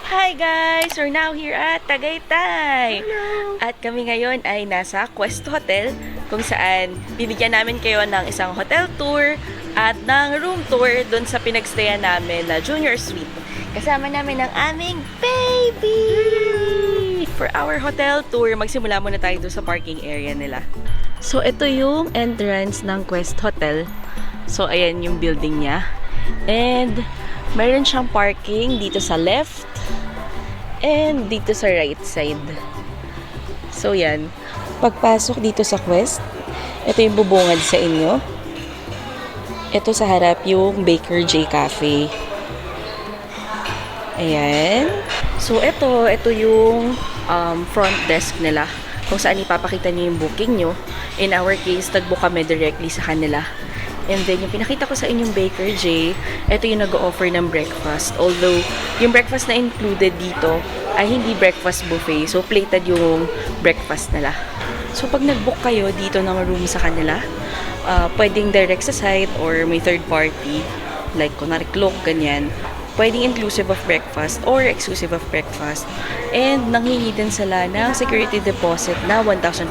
Hi guys! We're now here at Tagaytay! Hello! At kami ngayon ay nasa Quest Hotel kung saan bibigyan namin kayo ng isang hotel tour at ng room tour dun sa pinagstayan namin na Junior Suite. Kasama namin ang aming baby! For our hotel tour, magsimula muna tayo dun sa parking area nila. So, ito yung entrance ng Quest Hotel. So, ayan yung building niya. And, meron siyang parking dito sa left and dito sa right side. So, yan. Pagpasok dito sa Quest, ito yung bubungad sa inyo. Ito sa harap yung Baker J Cafe. Ayan. So, ito yung front desk nila. Kung saan ipapakita niyo yung booking nyo. In our case, nag-book kami directly sa kanila. And then, yung pinakita ko sa inyong Baker J, ito yung nag-o-offer ng breakfast. Although, yung breakfast na included dito ay hindi breakfast buffet. So, plated yung breakfast nila. So, pag nag-book kayo dito ng room sa kanila, pwedeng direct sa site or may third party, like kunwari Klook, ganyan. Pwedeng inclusive of breakfast or exclusive of breakfast. And nanghingi din sila ng security deposit na 1,500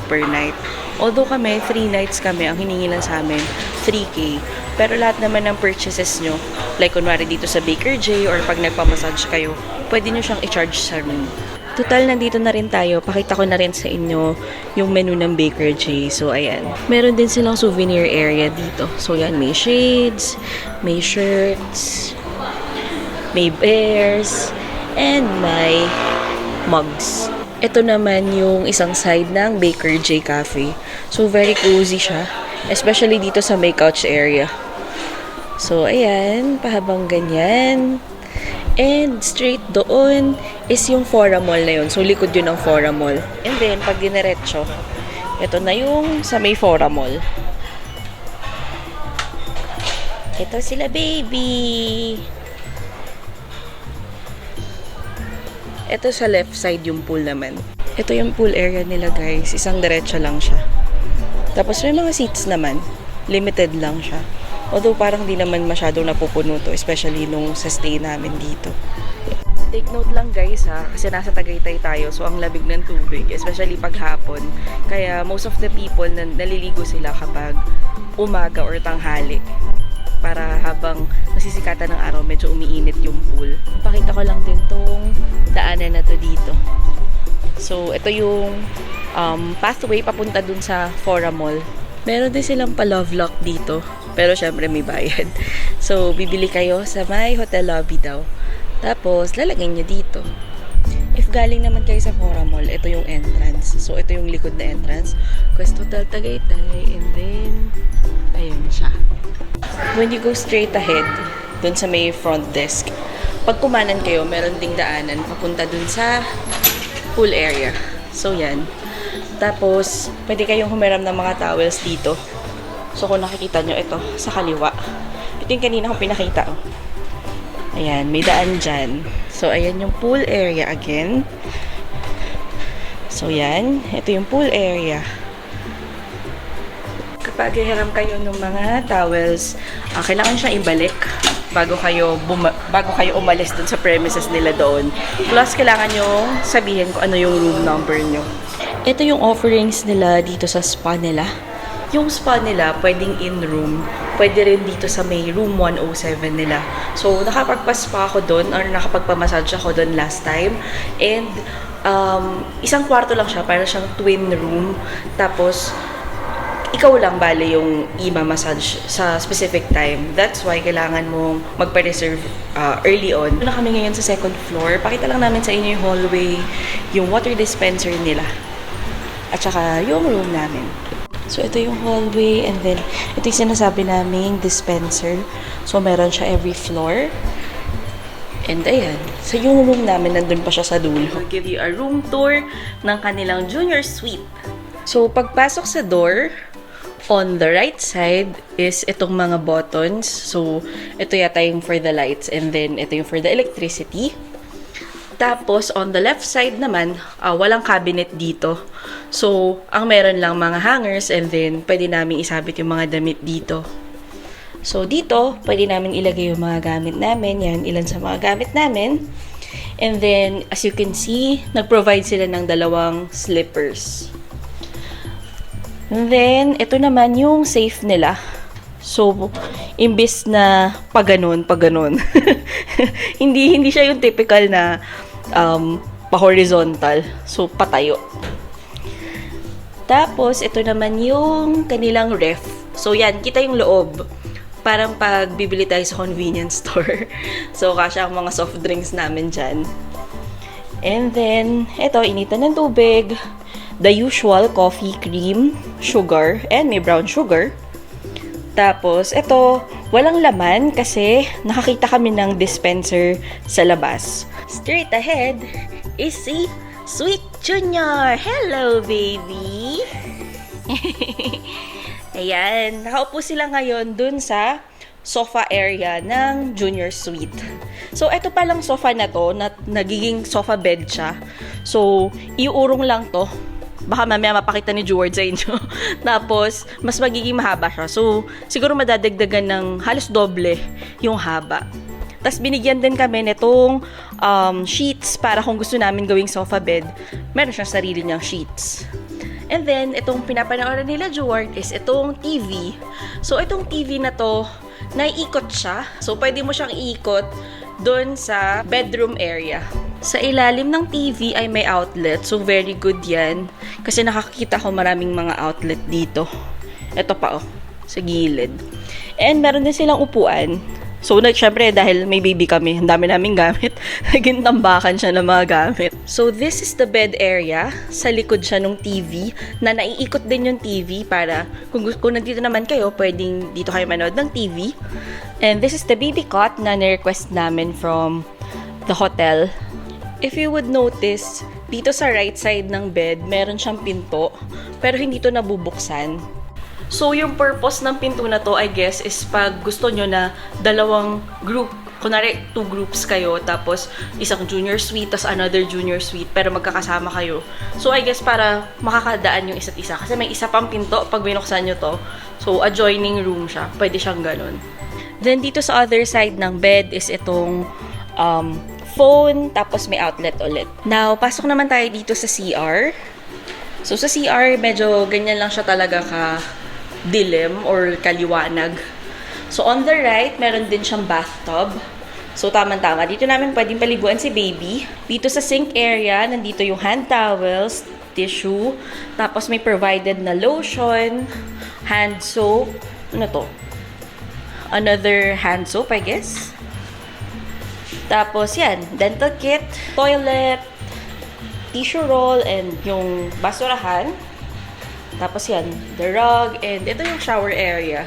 per night. Although kami, 3 nights kami, ang hiningi lang sa amin, 3K. Pero lahat naman ng purchases nyo, like kunwari dito sa Baker J or pag nagpamassage kayo, pwede nyo siyang i-charge sa room. Total, nandito na rin tayo. Pakita ko na rin sa inyo yung menu ng Baker J. So, ayan. Meron din silang souvenir area dito. So, yan, may shades, may shirts, may bears, and may mugs. Ito naman yung isang side ng Baker J Cafe. So, very cozy siya. Especially dito sa may couch area. So, ayan. Pahabang ganyan. And straight doon is yung Fora Mall na yun. So, likod yun ng Fora Mall. And then, pag dinerecho, ito na yung sa may Fora Mall. Ito sila, baby! Ito sa left side yung pool naman. Ito yung pool area nila, guys. Isang diretso lang siya. Tapos may mga seats naman. Limited lang siya. Although parang di naman masyadong napupuno to, especially nung sa stay namin dito. Take note lang guys ha, kasi nasa Tagaytay tayo, so ang labig ng tubig, especially pag hapon. Kaya most of the people naliligo sila kapag umaga or tanghali. Para habang nasisikatan ng araw, medyo umiinit yung pool. Pakita ko lang din tong daanan na to dito. So, ito yung pathway papunta dun sa Fora Mall. Meron din silang pa-love lock dito. Pero syempre may bayad. So, bibili kayo sa may hotel lobby daw. Tapos, lalagay nyo dito. If galing naman kayo sa Fora Mall, ito yung entrance. So, ito yung likod na entrance. Quest Hotel Tagaytay. And then, ayun siya. When you go straight ahead, dun sa may front desk, pag kumanan kayo, meron ding daanan papunta dun sa pool area. So, yan. Tapos, pwede kayong humiram ng mga towels dito. So, kung nakikita nyo, ito, sa kaliwa. Ito yung kanina kong pinakita. Oh. Ayan, may daan dyan. So, ayan yung pool area again. So, yan. Ito yung pool area. Kapag hiram kayo ng mga towels, kailangan siya ibalik bago kayo umalis dun sa premises nila doon. Plus, kailangan nyo sabihin kung ano yung room number nyo. Ito yung offerings nila dito sa spa nila. Yung spa nila, pwedeng in-room. Pwede rin dito sa may room 107 nila. So, nakapagpa-spa ako doon or nakapagpa-massage ako doon last time. And, isang kwarto lang siya. Para siyang twin room. Tapos, ikaw lang bale yung i-massage sa specific time. That's why kailangan mong magpa-reserve early on. Na kami ngayon sa second floor. Pakita lang namin sa inyo yung hallway, yung water dispenser nila. At saka yung room namin. So, ito yung hallway and then ito yung sinasabi naming dispenser. So, meron siya every floor. And ayan. So, yung room namin, nandun pa siya sa dulo. I'll give you a room tour ng kanilang junior suite. So, pagpasok sa door, on the right side is itong mga buttons. So, ito yata yung for the lights and then ito yung for the electricity. Tapos, on the left side naman, walang cabinet dito. So, ang meron lang mga hangers and then pwede namin isabit yung mga damit dito. So, dito, pwede namin ilagay yung mga gamit namin. Yan, ilan sa mga gamit namin. And then, as you can see, nag-provide sila ng dalawang slippers. And then, ito naman yung safe nila. So, imbis na paganon. hindi siya yung typical na pa-horizontal. So, patayo. Tapos, ito naman yung kanilang ref. So, yan, kita yung loob. Parang pag bibili tayo sa convenience store. So, kasya ang mga soft drinks namin dyan. And then, ito, initan ng tubig. The usual coffee, cream, sugar, and may brown sugar. Tapos, ito, walang laman kasi nakakita kami ng dispenser sa labas. Straight ahead is si Sweet Junior! Hello, baby! Ayan, nakaupo sila ngayon dun sa sofa area ng Junior Suite. So, ito palang sofa na to, nagiging sofa bed siya. So, iuurong lang to. Baka mamaya mapakita ni Jeward sa inyo. Tapos, mas magiging mahaba siya. So, siguro madadagdagan ng halos doble yung haba. Tapos, binigyan din kami nitong sheets para kung gusto namin gawing sofa bed, meron siyang sarili niyang sheets. And then, itong pinapanooran nila, Jeward, is itong TV. So, itong TV na to, naiikot siya. So, pwede mo siyang iikot doon sa bedroom area. Sa ilalim ng TV ay may outlet. So, very good yan. Kasi nakakita ko maraming mga outlet dito. Ito pa, sa gilid. And meron din silang upuan. So, syempre, dahil may baby kami, ang dami naming gamit. Naging tambakan siya ng mga gamit. So, this is the bed area. Sa likod siya ng TV, na naiikot din yung TV para, kung nandito naman kayo, pwedeng dito kayo manood ng TV. And this is the baby cot na ni-request namin from the hotel. If you would notice, dito sa right side ng bed, meron siyang pinto, pero hindi to nabubuksan. So, yung purpose ng pinto na to, I guess, is pag gusto nyo na dalawang group, kunwari 2 groups kayo, tapos isang junior suite, tapos another junior suite, pero magkakasama kayo. So, I guess para makakadaan yung isa't isa. Kasi may isa pang pinto pag binuksan nyo to. So, adjoining room siya. Pwede siyang ganun. Then, dito sa other side ng bed is itong phone, tapos may outlet ulit. Now, pasok naman tayo dito sa CR. So, sa CR, medyo ganyan lang siya talaga dilim or kaliwanag. So, on the right, meron din siyang bathtub. So, tama-tama. Dito namin pwedeng paliguan si baby. Dito sa sink area, nandito yung hand towels, tissue, tapos may provided na lotion, hand soap. Ano to? Another hand soap, I guess. Tapos, yan. Dental kit, toilet, tissue roll, and yung basurahan. Tapos yan, the rug, and ito yung shower area.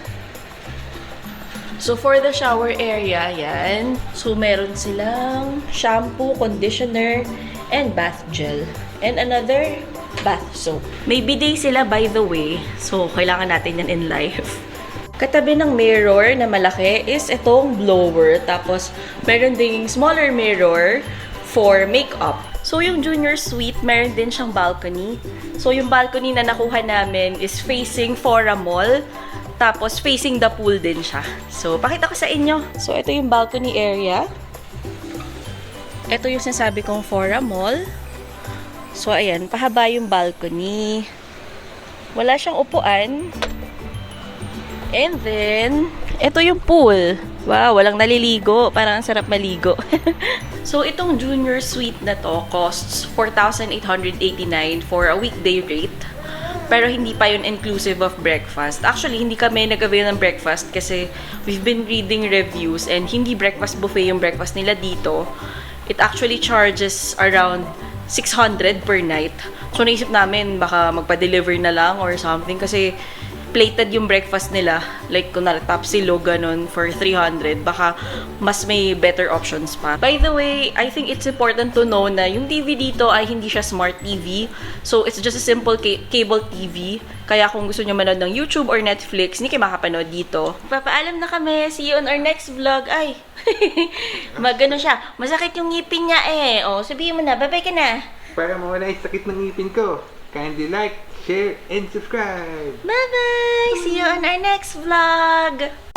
So, for the shower area, yan. So, meron silang shampoo, conditioner, and bath gel. And another bath soap. May bidet sila, by the way. So, kailangan natin yan in life. Katabi ng mirror na malaki is itong blower. Tapos, meron ding smaller mirror for makeup. So, yung junior suite, meron din siyang balcony. So, yung balcony na nakuha namin is facing Fora Mall. Tapos, facing the pool din siya. So, pakita ko sa inyo. So, ito yung balcony area. Ito yung sinasabi kong Fora Mall. So, ayan, pahaba yung balcony. Wala siyang upuan. And then, ito yung pool. Wow, walang naliligo. Parang ang sarap maligo. So, itong junior suite na to costs 4,889 for a weekday rate. Pero hindi pa yun inclusive of breakfast. Actually, hindi kami nag-avail ng breakfast kasi we've been reading reviews and hindi breakfast buffet yung breakfast nila dito. It actually charges around 600 per night. So, naisip namin baka magpa-deliver na lang or something kasi plated yung breakfast nila. Like, kung tapsilo, ganun, for 300. Baka mas may better options pa. By the way, I think it's important to know na yung TV dito ay hindi siya smart TV. So, it's just a simple cable TV. Kaya kung gusto nyo manood ng YouTube or Netflix, hindi kayo makapanood dito. Papaalam na kami. See you on our next vlog. Ay, magano siya. Masakit yung ngipin niya eh. O, sabihin mo na. Bye-bye ka na. Para mawala yung sakit ng ngipin ko, kindly like, share, and subscribe. Bye-bye! See you on our next vlog!